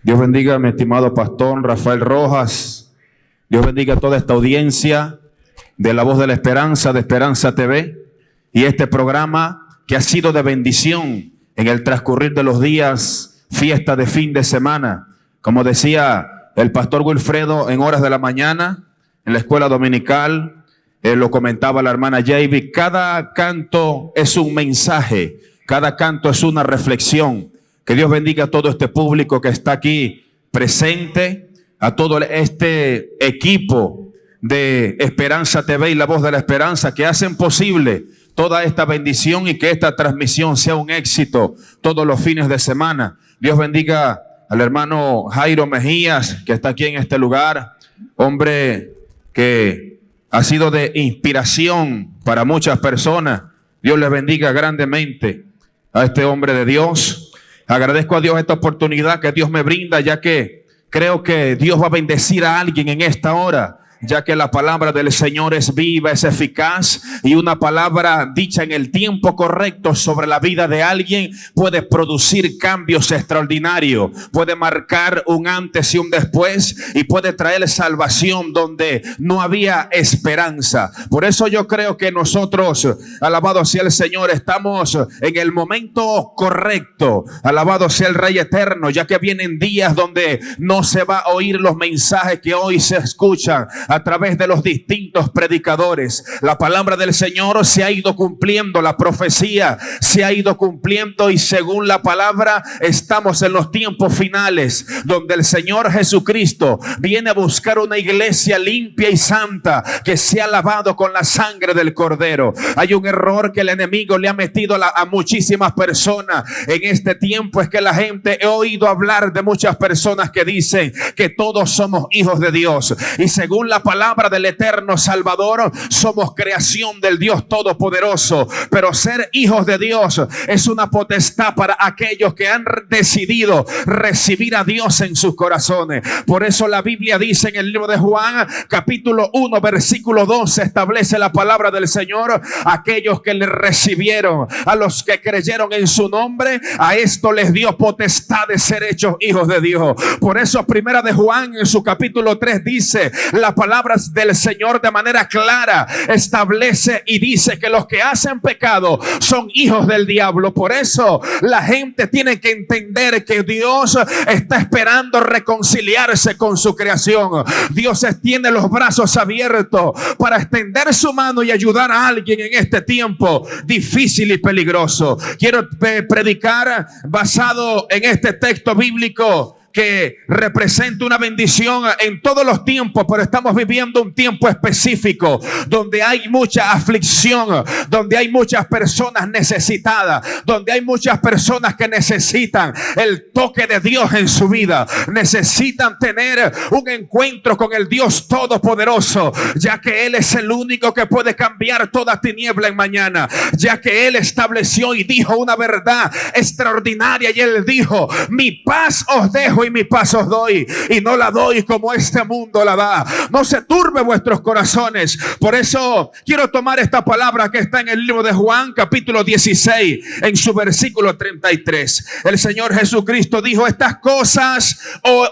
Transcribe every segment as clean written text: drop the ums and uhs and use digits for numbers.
Dios bendiga a mi estimado pastor Rafael Rojas. Dios bendiga a toda esta audiencia de La Voz de la Esperanza, de Esperanza TV, y este programa que ha sido de bendición en el transcurrir de los días, fiesta de fin de semana. Como decía el pastor Wilfredo en horas de la mañana, en la escuela dominical, lo comentaba la hermana Javi, cada canto es un mensaje, cada canto es una reflexión. Que Dios bendiga a todo este público que está aquí presente, a todo este equipo de Esperanza TV y La Voz de la Esperanza que hacen posible toda esta bendición y que esta transmisión sea un éxito todos los fines de semana. Dios bendiga al hermano Jairo Mejías, que está aquí en este lugar, hombre que ha sido de inspiración para muchas personas. Dios les bendiga grandemente a este hombre de Dios. Agradezco a Dios esta oportunidad que Dios me brinda, ya que creo que Dios va a bendecir a alguien en esta hora, ya que la palabra del Señor es viva, es eficaz, y una palabra dicha en el tiempo correcto sobre la vida de alguien puede producir cambios extraordinarios, puede marcar un antes y un después, y puede traer salvación donde no había esperanza. Por eso yo creo que nosotros, alabado sea el Señor, estamos en el momento correcto. Alabado sea el Rey eterno, ya que vienen días donde no se va a oír los mensajes que hoy se escuchan a través de los distintos predicadores. La palabra del Señor se ha ido cumpliendo, la profecía se ha ido cumpliendo, y según la palabra estamos en los tiempos finales, donde el Señor Jesucristo viene a buscar una iglesia limpia y santa, que sea lavado con la sangre del Cordero. Hay un error que el enemigo le ha metido a muchísimas personas en este tiempo, es que la gente, he oído hablar de muchas personas que dicen que todos somos hijos de Dios, y según la palabra del eterno Salvador, somos creación del Dios Todopoderoso. Pero ser hijos de Dios es una potestad para aquellos que han decidido recibir a Dios en sus corazones. Por eso la Biblia dice en el libro de Juan, capítulo 1, versículo 12, establece la palabra del Señor: aquellos que le recibieron, a los que creyeron en su nombre, a esto les dio potestad de ser hechos hijos de Dios. Por eso primera de Juan en su capítulo 3 dice, la palabra del Señor de manera clara establece y dice que los que hacen pecado son hijos del diablo. Por eso la gente tiene que entender que Dios está esperando reconciliarse con su creación. Dios tiene los brazos abiertos para extender su mano y ayudar a alguien en este tiempo difícil y peligroso. Quiero predicar basado en este texto bíblico que representa una bendición en todos los tiempos, pero estamos viviendo un tiempo específico donde hay mucha aflicción, donde hay muchas personas necesitadas, donde hay muchas personas que necesitan el toque de Dios en su vida, necesitan tener un encuentro con el Dios Todopoderoso, ya que Él es el único que puede cambiar toda tiniebla en mañana, ya que Él estableció y dijo una verdad extraordinaria, y Él dijo: mi paz os dejo y mi paz os doy, y no la doy como este mundo la da. No se turbe vuestros corazones. Por eso quiero tomar esta palabra que está en el libro de Juan, capítulo 16, en su versículo 33. El Señor Jesucristo dijo: estas cosas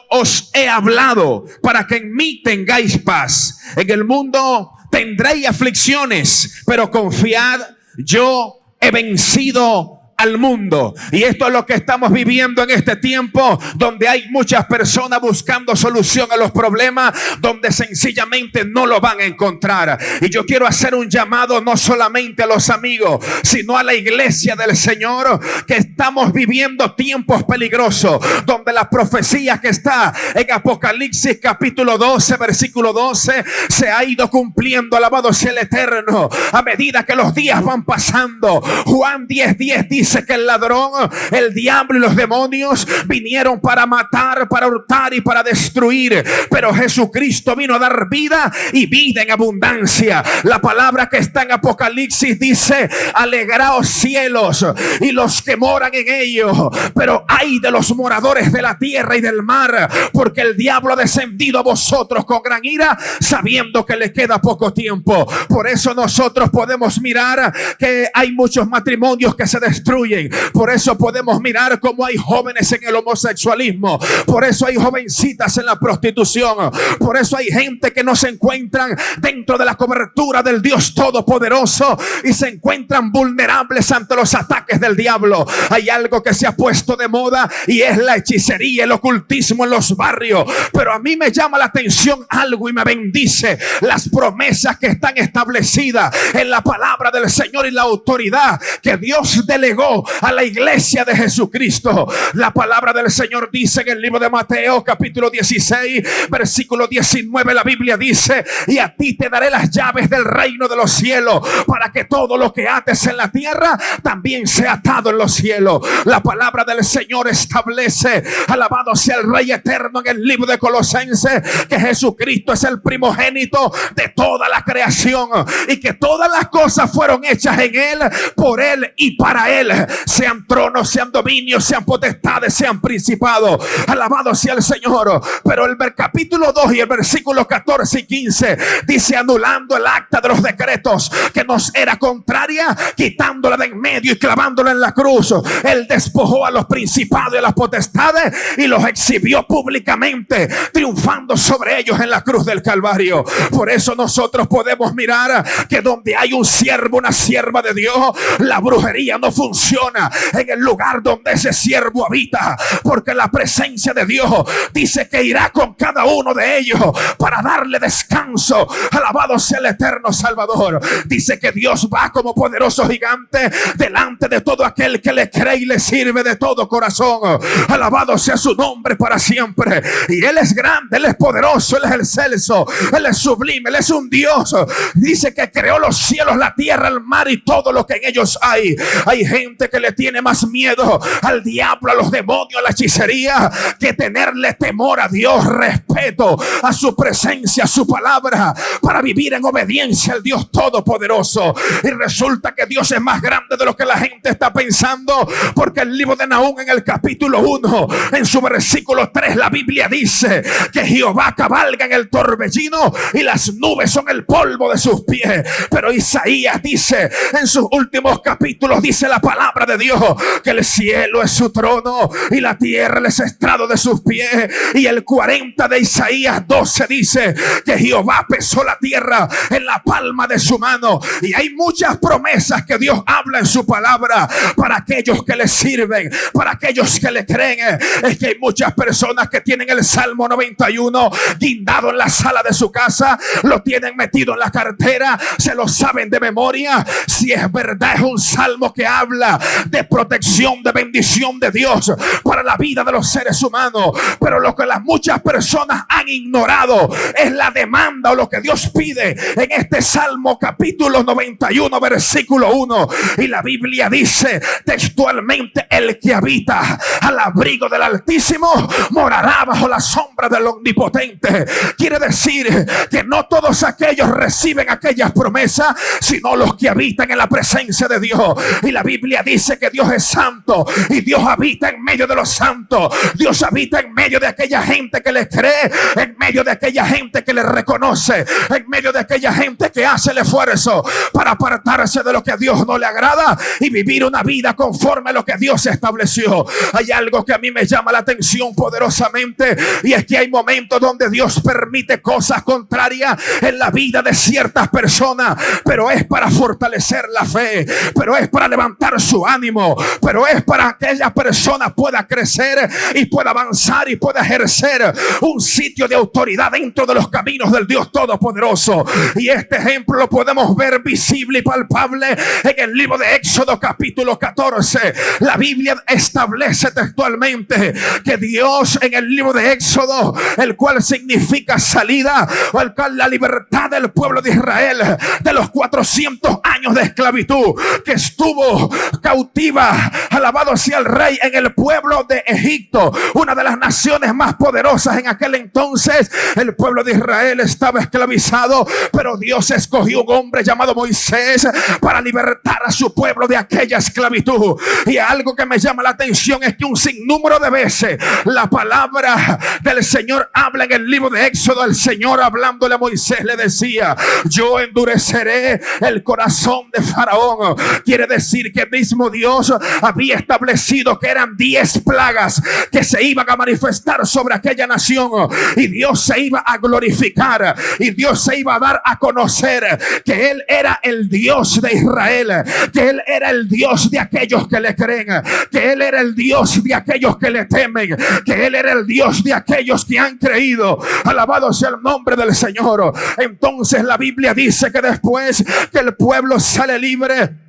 os he hablado para que en mí tengáis paz. En el mundo tendréis aflicciones, pero confiad, yo he vencido al mundo. Y esto es lo que estamos viviendo en este tiempo, donde hay muchas personas buscando solución a los problemas, donde sencillamente no lo van a encontrar. Y yo quiero hacer un llamado no solamente a los amigos, sino a la iglesia del Señor, que estamos viviendo tiempos peligrosos, donde la profecía que está en Apocalipsis capítulo 12, versículo 12, se ha ido cumpliendo. Alabado sea el Eterno, a medida que los días van pasando. Juan 10:10 dice que el ladrón, el diablo y los demonios vinieron para matar, para hurtar y para destruir, pero Jesucristo vino a dar vida y vida en abundancia. La palabra que está en Apocalipsis dice: alegraos cielos y los que moran en ellos, pero ay de los moradores de la tierra y del mar, porque el diablo ha descendido a vosotros con gran ira, sabiendo que le queda poco tiempo. Por eso nosotros podemos mirar que hay muchos matrimonios que se destruyen, destruyen. Por eso podemos mirar cómo hay jóvenes en el homosexualismo. Por eso hay jovencitas en la prostitución. Por eso hay gente que no se encuentran dentro de la cobertura del Dios Todopoderoso y se encuentran vulnerables ante los ataques del diablo. Hay algo que se ha puesto de moda y es la hechicería, el ocultismo en los barrios. Pero a mí me llama la atención algo y me bendice las promesas que están establecidas en la palabra del Señor y la autoridad que Dios delegó a la iglesia de Jesucristo. La palabra del Señor dice en el libro de Mateo capítulo 16 versículo 19, la Biblia dice: y a ti te daré las llaves del reino de los cielos, para que todo lo que ates en la tierra también sea atado en los cielos. La palabra del Señor establece, alabado sea el Rey eterno, en el libro de Colosenses, que Jesucristo es el primogénito de toda la creación y que todas las cosas fueron hechas en Él, por Él y para Él. Sean tronos, sean dominios, sean potestades, sean principados. Alabado sea el Señor. Pero el capítulo 2 y el versículo 14 y 15 dice: anulando el acta de los decretos que nos era contraria, quitándola de en medio y clavándola en la cruz, Él despojó a los principados y a las potestades y los exhibió públicamente, triunfando sobre ellos en la cruz del Calvario. Por eso nosotros podemos mirar que donde hay un siervo, una sierva de Dios, la brujería no funciona en el lugar donde ese siervo habita, porque la presencia de Dios dice que irá con cada uno de ellos para darle descanso. Alabado sea el eterno Salvador. Dice que Dios va como poderoso gigante delante de todo aquel que le cree y le sirve de todo corazón. Alabado sea su nombre para siempre. Y Él es grande, Él es poderoso, Él es excelso, Él es sublime, Él es un Dios. Dice que creó los cielos, la tierra, el mar y todo lo que en ellos hay. Hay gente que le tiene más miedo al diablo, a los demonios, a la hechicería, que tenerle temor a Dios, respeto a su presencia, a su palabra, para vivir en obediencia al Dios Todopoderoso. Y resulta que Dios es más grande de lo que la gente está pensando, porque el libro de Nahum, en el capítulo 1, en su versículo 3, la Biblia dice que Jehová cabalga en el torbellino y las nubes son el polvo de sus pies. Pero Isaías dice en sus últimos capítulos, dice la palabra de Dios, que el cielo es su trono y la tierra el estrado de sus pies. Y el 40 de Isaías 12 dice que Jehová pesó la tierra en la palma de su mano. Y hay muchas promesas que Dios habla en su palabra para aquellos que le sirven, para aquellos que le creen. Es que hay muchas personas que tienen el Salmo 91 guindado en la sala de su casa, lo tienen metido en la cartera, se lo saben de memoria. Si es verdad, es un salmo que habla de protección, de bendición de Dios para la vida de los seres humanos. Pero lo que las muchas personas han ignorado es la demanda o lo que Dios pide en este Salmo capítulo 91 versículo 1. Y la Biblia dice textualmente: el que habita al abrigo del Altísimo morará bajo la sombra del Omnipotente. Quiere decir que no todos aquellos reciben aquellas promesas, sino los que habitan en la presencia de Dios. Y la Biblia dice que Dios es santo y Dios habita en medio de los santos. Dios habita en medio de aquella gente que le cree, en medio de aquella gente que le reconoce, en medio de aquella gente que hace el esfuerzo para apartarse de lo que a Dios no le agrada y vivir una vida conforme a lo que Dios estableció. Hay algo que a mí me llama la atención poderosamente, y es que hay momentos donde Dios permite cosas contrarias en la vida de ciertas personas, pero es para fortalecer la fe, pero es para levantar su ánimo, pero es para que aquella persona pueda crecer y pueda avanzar y pueda ejercer un sitio de autoridad dentro de los caminos del Dios Todopoderoso. Y este ejemplo lo podemos ver visible y palpable en el libro de Éxodo capítulo 14. La Biblia establece textualmente que Dios, en el libro de Éxodo, el cual significa salida, o el cual la libertad del pueblo de Israel de los 400 años de esclavitud que estuvo cautiva, alabado sea el Rey, en el pueblo de Egipto, una de las naciones más poderosas en aquel entonces. El pueblo de Israel estaba esclavizado, pero Dios escogió un hombre llamado Moisés para libertar a su pueblo de aquella esclavitud. Y algo que me llama la atención es que un sinnúmero de veces la palabra del Señor habla en el libro de Éxodo. El Señor, hablándole a Moisés, le decía: yo endureceré el corazón de Faraón. Quiere decir que mismo Dios había establecido que eran 10 plagas que se iban a manifestar sobre aquella nación, y Dios se iba a glorificar, y Dios se iba a dar a conocer que Él era el Dios de Israel, que Él era el Dios de aquellos que le creen, que Él era el Dios de aquellos que le temen, que Él era el Dios de aquellos que han creído. Alabado sea el nombre del Señor. Entonces la Biblia dice que después que el pueblo sale libre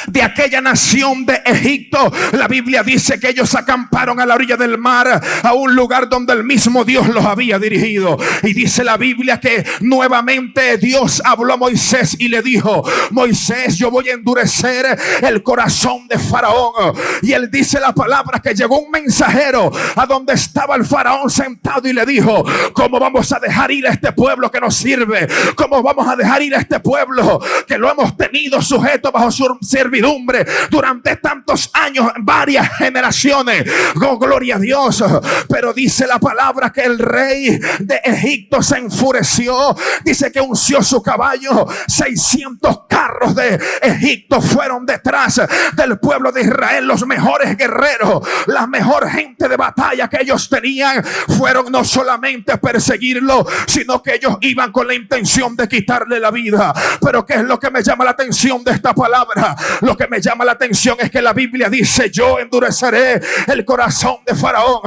de aquella nación de Egipto, la Biblia dice que ellos acamparon a la orilla del mar, a un lugar donde el mismo Dios los había dirigido. Y dice la Biblia que nuevamente Dios habló a Moisés y le dijo: Moisés, yo voy a endurecer el corazón de Faraón. Y él dice la palabra que llegó un mensajero a donde estaba el Faraón sentado y le dijo: ¿cómo vamos a dejar ir a este pueblo que nos sirve? ¿Cómo vamos a dejar ir a este pueblo que lo hemos tenido sujeto bajo su servidumbre durante tantos años, varias generaciones? Oh, gloria a Dios. Pero dice la palabra que el rey de Egipto se enfureció. Dice que unció su caballo. 600 carros de Egipto fueron detrás del pueblo de Israel. Los mejores guerreros, la mejor gente de batalla que ellos tenían, fueron no solamente a perseguirlo, sino que ellos iban con la intención de quitarle la vida. Pero ¿qué es lo que me llama la atención de esta palabra? Lo que me llama la atención es que la Biblia dice: yo endureceré el corazón de Faraón.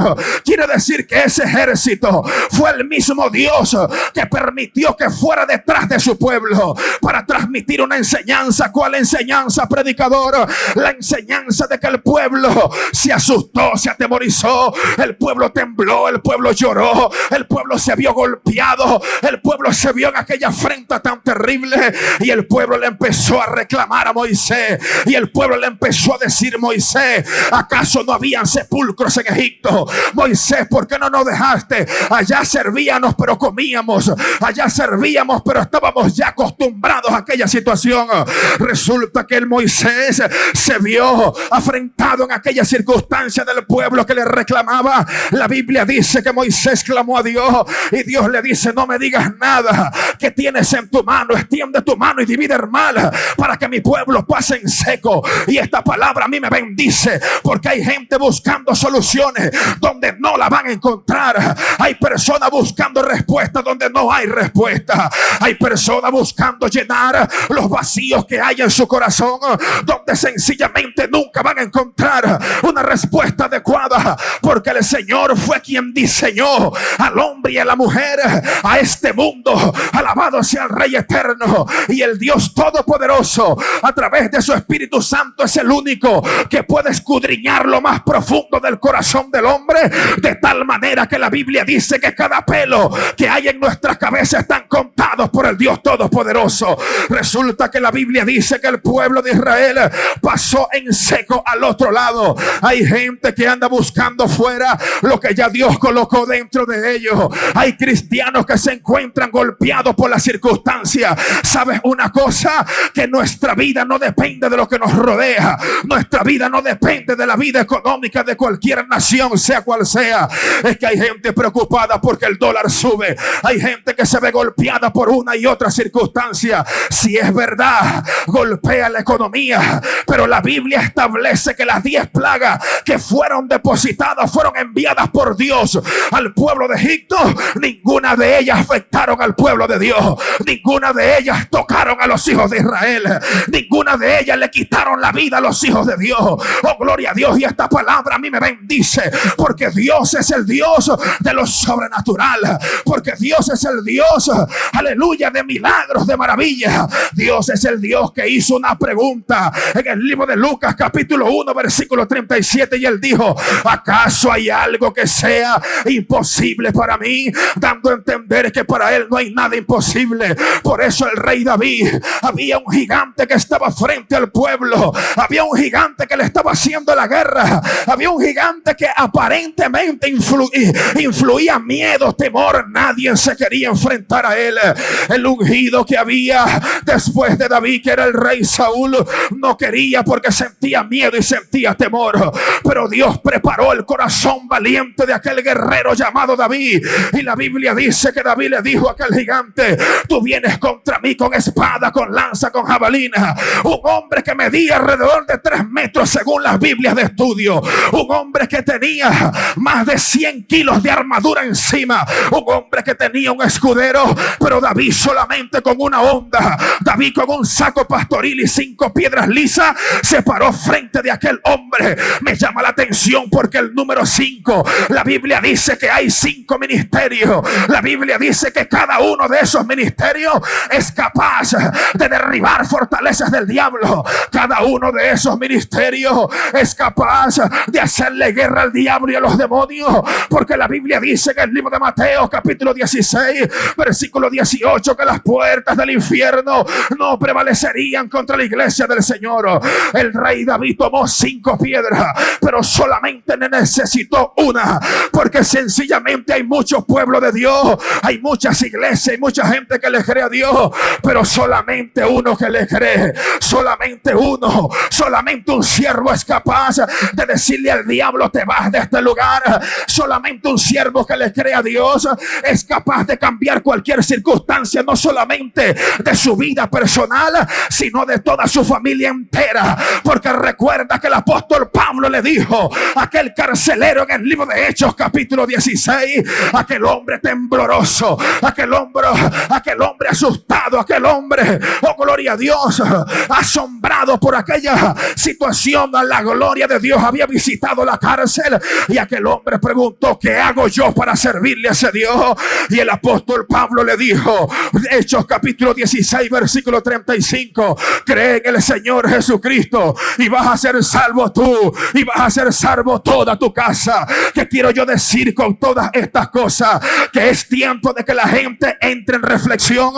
Quiere decir que ese ejército fue el mismo Dios que permitió que fuera detrás de su pueblo para transmitir una enseñanza. ¿Cuál enseñanza, predicador? La enseñanza de que el pueblo se asustó, se atemorizó, el pueblo tembló, el pueblo lloró, el pueblo se vio golpeado, el pueblo se vio en aquella afrenta tan terrible, y el pueblo le empezó a reclamar a Moisés. Y el pueblo le empezó a decir: Moisés, ¿acaso no habían sepulcros en Egipto? Moisés, ¿por qué no nos dejaste? Allá servíamos pero comíamos, allá servíamos pero estábamos ya acostumbrados a aquella situación. Resulta que el Moisés se vio afrentado en aquella circunstancia del pueblo que le reclamaba. La Biblia dice que Moisés clamó a Dios, y Dios le dice: no me digas nada. ¿Qué tienes en tu mano? Extiende tu mano y divide el mar para que mi pueblo pase en seco. Y esta palabra a mí me bendice, porque hay gente buscando soluciones donde no la van a encontrar. Hay personas buscando respuestas donde no hay respuesta. Hay personas buscando llenar los vacíos que hay en su corazón, donde sencillamente nunca van a encontrar una respuesta adecuada, porque el Señor fue quien diseñó al hombre y a la mujer, a este mundo. Alabado sea el Rey eterno, y el Dios todopoderoso, a través de su Espíritu Santo, es el único que puede escudriñar lo más profundo del corazón del hombre, de tal manera que la Biblia dice que cada pelo que hay en nuestra cabeza están contados por el Dios todopoderoso. Resulta que la Biblia dice que el pueblo de Israel pasó en seco al otro lado. Hay gente que anda buscando fuera lo que ya Dios colocó dentro de ellos. Hay cristianos que se encuentran golpeados por las circunstancias. ¿Sabes una cosa? Que nuestra vida no depende de lo que nos rodea. Nuestra vida no depende de la vida económica de cualquier nación, sea cual sea. Es que hay gente preocupada porque el dólar sube. Hay gente que se ve golpeada por una y otra circunstancia. Si es verdad, golpea la economía, pero la Biblia establece que las 10 plagas que fueron depositadas, fueron enviadas por Dios al pueblo de Egipto, ninguna de ellas afectaron al pueblo de Dios. Ninguna de ellas tocaron a los hijos de Israel. Ninguna de ellas le quitaron la vida a los hijos de Dios. Oh, gloria a Dios. Y esta palabra a mí me bendice, porque Dios es el Dios de lo sobrenatural, porque Dios es el Dios, aleluya, de milagros, de maravillas. Dios es el Dios que hizo una pregunta en el libro de Lucas capítulo 1 versículo 37, y él dijo: ¿acaso hay algo que sea imposible para mí? Dando a entender que para él no hay nada imposible. Por eso el rey David, había un gigante que estaba frente al pueblo, había un gigante que le estaba haciendo la guerra, había un gigante que aparentemente influía miedo, temor. Nadie se quería enfrentar a él. El ungido que había después de David, que era el rey Saúl, no quería porque sentía miedo y sentía temor. Pero Dios preparó el corazón valiente de aquel guerrero llamado David, y la Biblia dice que David le dijo a aquel gigante: tú vienes contra mí con espada, con lanza, con jabalina. Un hombre que medía alrededor de 3 metros según las Biblias de estudio, un hombre que tenía más de 100 kilos de armadura encima, un hombre que tenía un escudero, pero David solamente con una honda, David con un saco pastoril y 5 piedras lisas, se paró frente de aquel hombre. Me llama la atención porque el número 5, la Biblia dice que hay 5 ministerios. La Biblia dice que cada uno de esos ministerios es capaz de derribar fortalezas del diablo. Cada uno de esos ministerios es capaz de hacerle guerra al diablo y a los demonios, porque la Biblia dice en el libro de Mateo capítulo 16 versículo 18 que las puertas del infierno no prevalecerían contra la iglesia del Señor. El rey David tomó 5 piedras, pero solamente necesitó una, porque sencillamente hay muchos pueblos de Dios, hay muchas iglesias, hay mucha gente que le cree a Dios, pero solamente uno que le cree, solamente uno, solamente un siervo es capaz de decirle al diablo: te vas de este lugar. Solamente un siervo que le cree a Dios es capaz de cambiar cualquier circunstancia, no solamente de su vida personal, sino de toda su familia entera. Porque recuerda que el apóstol Pablo le dijo a aquel carcelero en el libro de Hechos capítulo 16, aquel hombre tembloroso, aquel hombre asustado, aquel hombre, oh gloria a Dios, asombrado por aquella situación, la gloria de Dios había visitado la cárcel, y aquel hombre preguntó: ¿qué hago yo para servirle a ese Dios? Y el apóstol Pablo le dijo, Hechos capítulo 16 versículo 35, cree en el Señor Jesucristo y vas a ser salvo tú y vas a ser salvo toda tu casa. ¿Qué quiero yo decir con todas estas cosas? Que es tiempo de que la gente entre en reflexión,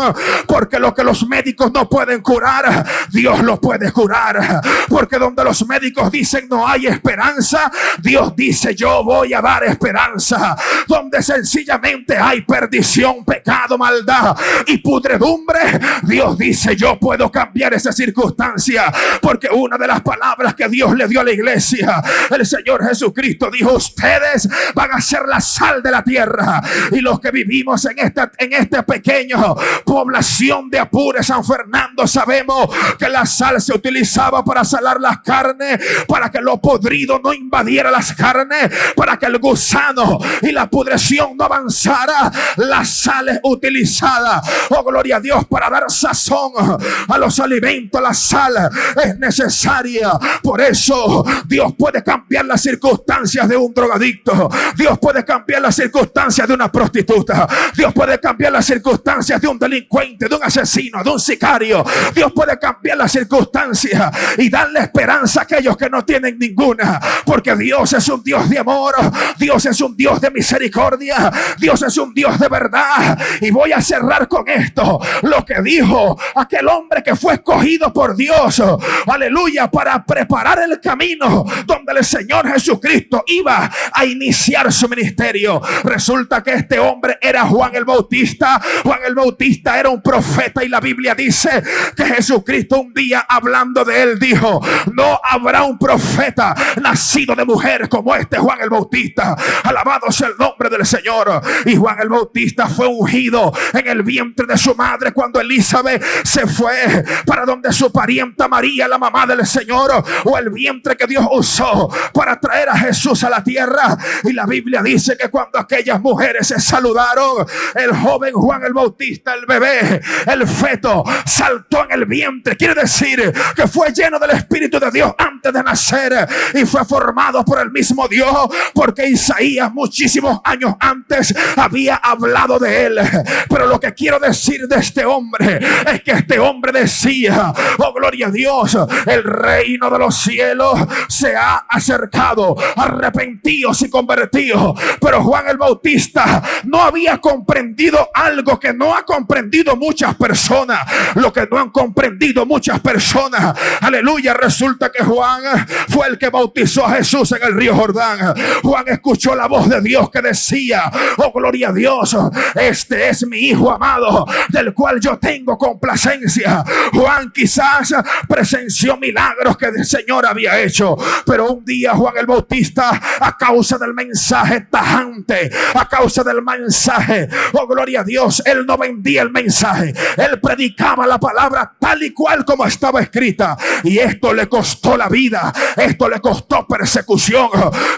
porque lo que los médicos no pueden curar, Dios lo puede curar. Porque donde los médicos dicen no hay esperanza, Dios dice yo voy a dar esperanza. Donde sencillamente hay perdición, pecado, maldad y pudredumbre, Dios dice yo puedo cambiar esa circunstancia. Porque una de las palabras que Dios le dio a la iglesia, el Señor Jesucristo dijo: ustedes van a ser la sal de la tierra. Y los que vivimos en este pequeño población de Apure, San Fernando, sabemos que la sal se utilizaba para salar las carnes, para que lo podrido no invadiera las carnes, para que el gusano y la pudreción no avanzara. La sal es utilizada, oh gloria a Dios, para dar sazón a los alimentos. La sal es necesaria. Por eso Dios puede cambiar las circunstancias de un drogadicto, Dios puede cambiar las circunstancias de una prostituta, Dios puede cambiar las circunstancias de un delincuente, de un asesino, de un sicario. Dios puede cambiar las circunstancias y darle esperanza a aquellos que no tienen ninguna, porque Dios es un Dios de amor, Dios es un Dios de misericordia, Dios es un Dios de verdad. Y voy a cerrar con esto, lo que dijo aquel hombre que fue escogido por Dios, aleluya, para preparar el camino donde el Señor Jesucristo iba a iniciar su ministerio. Resulta que este hombre era Juan el Bautista. Juan el Bautista era un profeta, y la Biblia dice que Jesucristo un día, hablando de él, dijo: no habrá un profeta nacido de mujer como este Juan el Bautista. Alabado sea el nombre del Señor. Y Juan el Bautista fue ungido en el vientre de su madre cuando Elizabeth se fue para donde su parienta María, la mamá del Señor, o el vientre que Dios usó para traer a Jesús a la tierra. Y la Biblia dice que cuando aquellas mujeres se saludaron, el joven Juan el Bautista, el bebé, el feto, saltó en el vientre. Quiere decir que fue lleno del Espíritu de Dios antes de nacer y fue formado por el mismo Dios, porque Isaías muchísimos años antes había hablado de él. Pero lo que quiero decir de este hombre es que este hombre decía: oh gloria a Dios, el reino de los cielos se ha acercado, arrepentidos y convertidos. Pero Juan el Bautista no había comprendido algo que no ha comprendido muchas personas, lo que no han comprendido muchas personas, aleluya. Resulta que Juan fue el que bautizó a Jesús en el río Jordán. Juan escuchó la voz de Dios que decía: oh gloria a Dios, este es mi hijo amado, del cual yo tengo complacencia. Juan quizás presenció milagros que el Señor había hecho, pero un día Juan el Bautista, a causa del mensaje tajante, a causa del mensaje, oh gloria a Dios, él no vendía el mensaje, él predicaba la palabra tal y cual como estaba estaba escrita. Y esto le costó la vida, esto le costó persecución.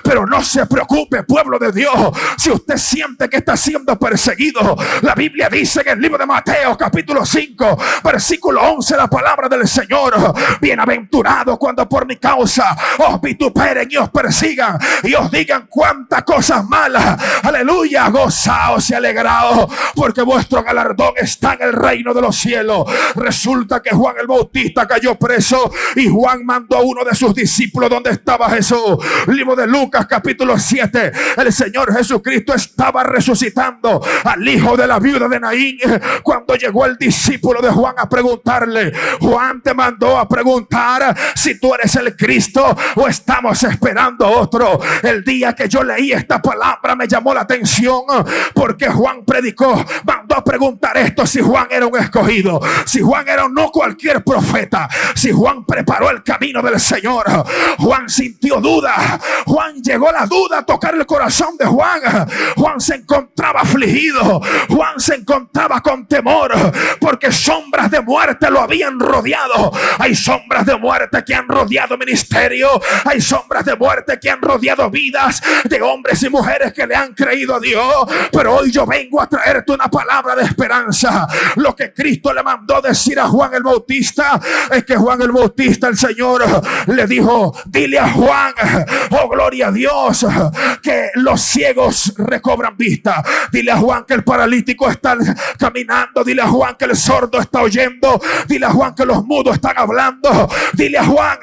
Pero no se preocupe, pueblo de Dios, si usted siente que está siendo perseguido. La Biblia dice en el libro de Mateo capítulo 5 versículo 11, la palabra del Señor: bienaventurado cuando por mi causa os vituperen y os persigan y os digan cuantas cosas malas. Aleluya, gozaos y alegraos, porque vuestro galardón está en el reino de los cielos. Resulta que Juan el Bautista cayó preso y Juan mandó a uno de sus discípulos donde estaba Jesús. Libro de Lucas capítulo 7, el Señor Jesucristo estaba resucitando al hijo de la viuda de Naín, cuando llegó el discípulo de Juan a preguntarle: Juan te mandó a preguntar si tú eres el Cristo o estamos esperando otro. El día que yo leí esta palabra me llamó la atención, porque Juan predicó, mandó a preguntar esto: si Juan era un escogido, si Juan era no cualquier profeta, si Juan preparó el camino del Señor. Juan sintió duda, Juan llegó la duda a tocar el corazón de Juan. Juan se encontraba afligido, Juan se encontraba con temor, porque sombras de muerte lo habían rodeado. Hay sombras de muerte que han rodeado ministerio, hay sombras de muerte que han rodeado vidas de hombres y mujeres que le han creído a Dios. Pero hoy yo vengo a traerte una palabra de esperanza. Lo que Cristo le mandó decir a Juan el Bautista es que Juan el Bautista, el Señor le dijo: dile a Juan, oh gloria a Dios, que los ciegos recobran vista. Dile a Juan que el paralítico está caminando. Dile a Juan que el sordo está oyendo. Dile a Juan que los mudos están hablando. Dile a Juan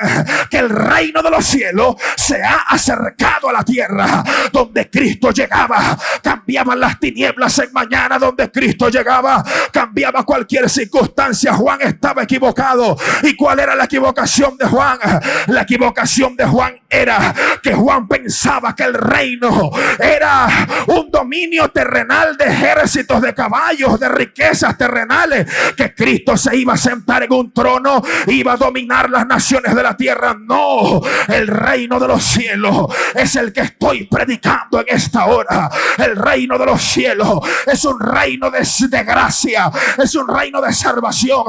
que el reino de los cielos se ha acercado a la tierra. Donde Cristo llegaba, cambiaban las tinieblas en mañana. Donde Cristo llegaba, cambiaba cualquier circunstancia. Juan estaba equivocado. ¿Y cuál era la equivocación de Juan? La equivocación de Juan era que Juan pensaba que el reino era un dominio terrenal de ejércitos, de caballos, de riquezas terrenales, que Cristo se iba a sentar en un trono, iba a dominar las naciones de la tierra. No, el reino de los cielos es el que estoy predicando en esta hora. El reino de los cielos es un reino de gracia, es un reino de salvación,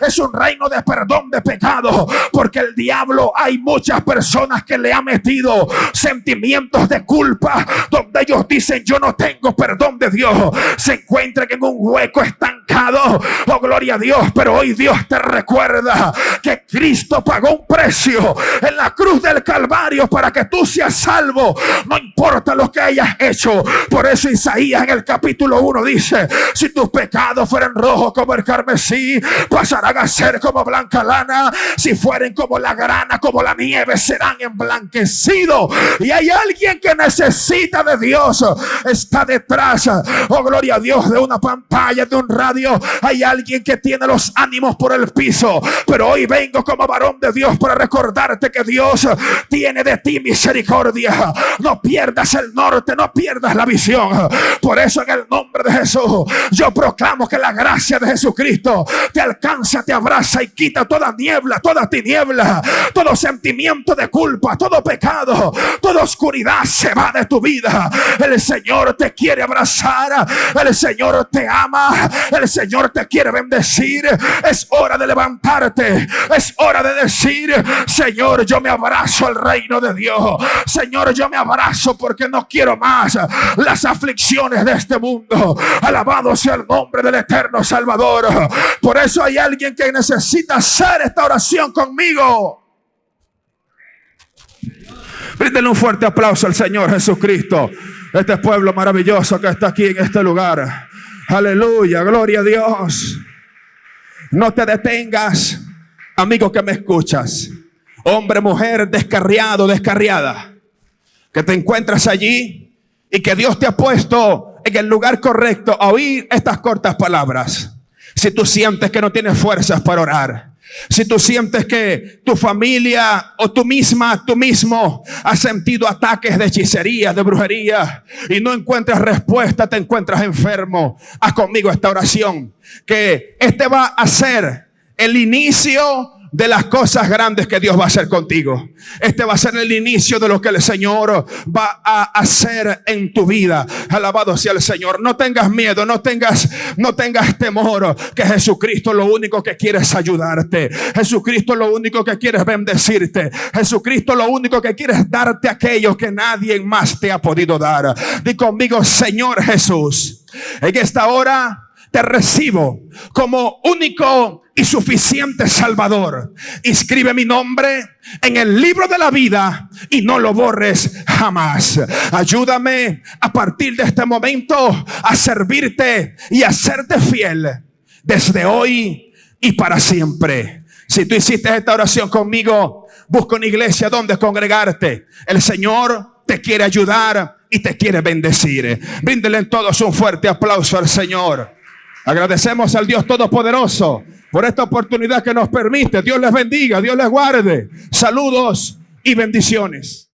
es un reino de perdón de pecado, porque el diablo, hay muchas personas que le ha metido sentimientos de culpa, donde ellos dicen: yo no tengo perdón de Dios. Se encuentran en un hueco estancado. Oh gloria a Dios. Pero hoy Dios te recuerda que Cristo pagó un precio en la cruz del Calvario para que tú seas salvo, no importa lo que hayas hecho. Por eso Isaías en el capítulo 1 dice: si tus pecados fueran rojos como el carmesí, pasarán a ser como blanca lana. Si fueren como la grana, como la nieve, serán emblanquecidos. Y hay alguien que necesita de Dios, está detrás, oh gloria a Dios, de una pantalla, de un radio. Hay alguien que tiene los ánimos por el piso, pero hoy vengo como varón de Dios para recordarte que Dios tiene de ti misericordia. No pierdas el norte, no pierdas la visión. Por eso en el nombre de Jesús yo proclamo que la gracia de Jesucristo te alcanza, te abraza y quita toda niebla, toda tiniebla, todo sentimiento de culpa, todo pecado, toda oscuridad se va de tu vida. El Señor te quiere abrazar, el Señor te ama, el Señor te quiere bendecir. Es hora de levantarte, es hora de decir: Señor, yo me abrazo al reino de Dios. Señor, yo me abrazo porque no quiero más las aflicciones de este mundo. Alabado sea el nombre del eterno Salvador. Por eso hay alguien que necesita hacer esta oración conmigo. Bríndele un fuerte aplauso al Señor Jesucristo. Este pueblo maravilloso que está aquí en este lugar. Aleluya, gloria a Dios. No te detengas, amigo que me escuchas. Hombre, mujer, descarriado, descarriada, que te encuentras allí y que Dios te ha puesto en el lugar correcto a oír estas cortas palabras. Si tú sientes que no tienes fuerzas para orar, si tú sientes que tu familia o tú misma, tú mismo has sentido ataques de hechicería, de brujería y no encuentras respuesta, te encuentras enfermo, haz conmigo esta oración, que este va a ser el inicio de las cosas grandes que Dios va a hacer contigo. Este va a ser el inicio de lo que el Señor va a hacer en tu vida. Alabado sea el Señor. No tengas miedo, no tengas temor, que Jesucristo lo único que quiere es ayudarte. Jesucristo lo único que quiere es bendecirte. Jesucristo lo único que quiere es darte aquello que nadie más te ha podido dar. Di conmigo: Señor Jesús, en esta hora te recibo como único y suficiente Salvador. Inscribe mi nombre en el libro de la vida y no lo borres jamás. Ayúdame a partir de este momento a servirte y a serte fiel desde hoy y para siempre. Si tú hiciste esta oración conmigo, busca una iglesia donde congregarte. El Señor te quiere ayudar y te quiere bendecir. Bríndele todos un fuerte aplauso al Señor. Agradecemos al Dios Todopoderoso por esta oportunidad que nos permite. Dios les bendiga, Dios les guarde. Saludos y bendiciones.